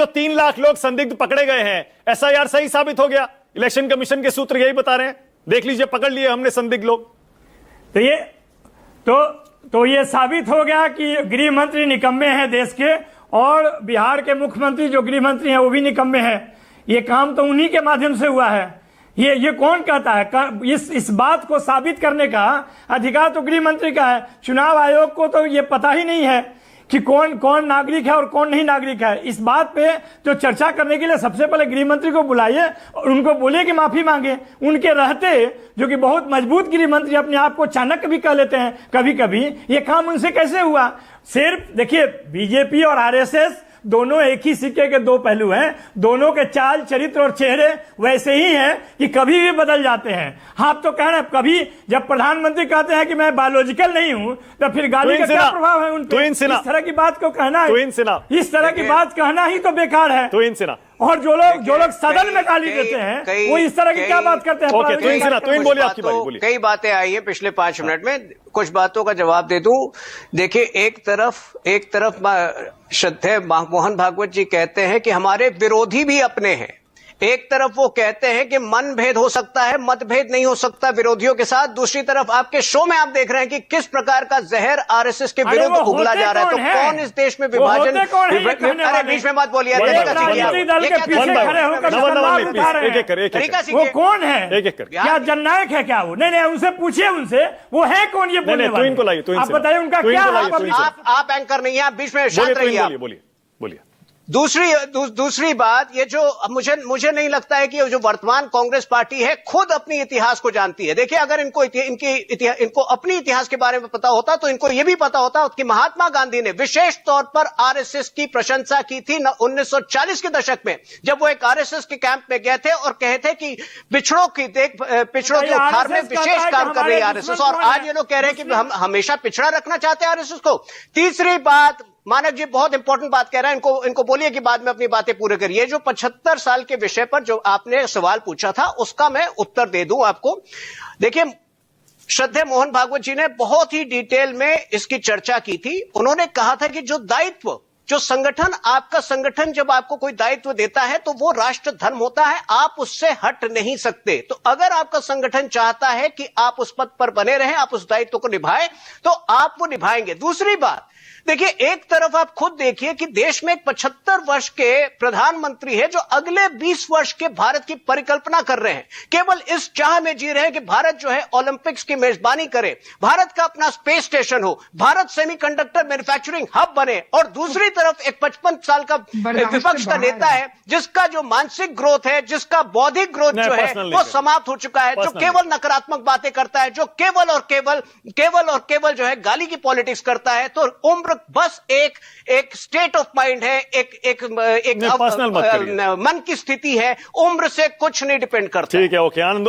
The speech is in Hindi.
तो 3 लाख लोग संदिग्ध पकड़े गए हैं, एसआईआर सही साबित हो गया। इलेक्शन कमीशन के सूत्र यही बता रहे हैं। देख लीजिए, पकड़ लिए हमने संदिग्ध लोग। तो ये साबित हो गया कि गृह मंत्री निकम्मे हैं देश के, और बिहार के मुख्यमंत्री जो गृह मंत्री हैं वो भी निकम्मे हैं। ये काम तो उन्हीं के माध्यम से हुआ है। ये कौन कहता है? इस बात को साबित करने का अधिकार तो गृह मंत्री का है। चुनाव आयोग को तो ये पता ही नहीं है कि कौन कौन नागरिक है और कौन नहीं नागरिक है। इस बात पे जो चर्चा करने के लिए सबसे पहले गृह मंत्री को बुलाइए और उनको बोलिए कि माफी मांगे। उनके रहते, जो कि बहुत मजबूत गृह मंत्री अपने आप को चाणक्य भी कह लेते हैं कभी कभी, ये काम उनसे कैसे हुआ? सिर्फ देखिए, बीजेपी और आरएसएस दोनों एक ही सिक्के के दो पहलू हैं। दोनों के चाल, चरित्र और चेहरे वैसे ही हैं कि कभी भी बदल जाते हैं। आप तो कह रहे हैं, कभी जब प्रधानमंत्री कहते हैं कि मैं बायोलॉजिकल नहीं हूं, तो फिर गाली का क्या प्रभाव है उन पर? इस तरह की बात को कहना है, इस तरह की बात कहना ही तो बेकार है। और जो लोग सदन में गाली देते हैं वो इस तरह की क्या बात करते हैं? कई बातें आई है पिछले 5 मिनट में, कुछ बातों का जवाब दे दूं। देखिए, एक तरफ श्रद्धेय मोहन भागवत जी कहते हैं कि हमारे विरोधी भी अपने हैं। एक तरफ वो कहते हैं कि मन भेद हो सकता है, मतभेद नहीं हो सकता विरोधियों के साथ। दूसरी तरफ आपके शो में आप देख रहे हैं कि किस प्रकार का जहर आरएसएस के विरुद्ध उगला जा रहा है। तो कौन इस देश में विभाजन? अरे बीच में मत बोलिए। वो कौन है? क्या जननायक है क्या वो? नहीं, उनसे पूछिए, उनसे वो है कौन ये बोलने वाले? आप बताइए उनका क्या? आप एंकर नहीं है, आप बीच में शांत रहिए। बोलिए। दूसरी बात, ये जो मुझे नहीं लगता है कि जो वर्तमान कांग्रेस पार्टी है खुद अपनी इतिहास को जानती है। देखिए, अगर इनको अपनी इतिहास के बारे में पता होता तो इनको यह भी पता होता कि महात्मा गांधी ने विशेष तौर पर आरएसएस की प्रशंसा की थी 1940 के दशक में, जब वो एक आरएसएस के कैंप में गए थे और कहे थे कि पिछड़ों के उद्धार में विशेष काम कर रही है आरएसएस। और आज ये लोग कह रहे हैं कि हम हमेशा पिछड़ा रखना चाहते हैं आरएसएस को। तीसरी बात, मानक जी बहुत इंपॉर्टेंट बात कह रहे हैं, इनको बोलिए कि बाद में अपनी बातें पूरे करिए। जो 75 साल के विषय पर जो आपने सवाल पूछा था उसका मैं उत्तर दे दूं आपको। देखिए, श्रद्धेय मोहन भागवत जी ने बहुत ही डिटेल में इसकी चर्चा की थी। उन्होंने कहा था कि जो संगठन, आपका संगठन जब आपको कोई दायित्व देता है तो वो राष्ट्र धर्म होता है, आप उससे हट नहीं सकते। तो अगर आपका संगठन चाहता है कि आप उस पद पर बने रहें, आप उस दायित्व को निभाएं, तो आप वो निभाएंगे। दूसरी बात, देखिए, एक तरफ आप खुद देखिए कि देश में 75 वर्ष के प्रधानमंत्री है जो अगले 20 वर्ष के भारत की परिकल्पना कर रहे हैं। केवल इस चाह में जी रहे हैं कि भारत जो है ओलंपिक्स की मेजबानी करे, भारत का अपना स्पेस स्टेशन हो, भारत सेमीकंडक्टर मैन्युफैक्चरिंग हब बने। और दूसरी तरफ एक 55 साल का विपक्ष का नेता है जिसका जो मानसिक ग्रोथ है, जिसका बौद्धिक ग्रोथ जो है वो समाप्त हो चुका है, जो केवल नकारात्मक बातें करता है, जो केवल और केवल जो है गाली की पॉलिटिक्स करता है। तो उम्र बस एक स्टेट ऑफ माइंड है, एक मन की स्थिति है, उम्र से कुछ नहीं डिपेंड करता। ठीक है, ओके आनंद।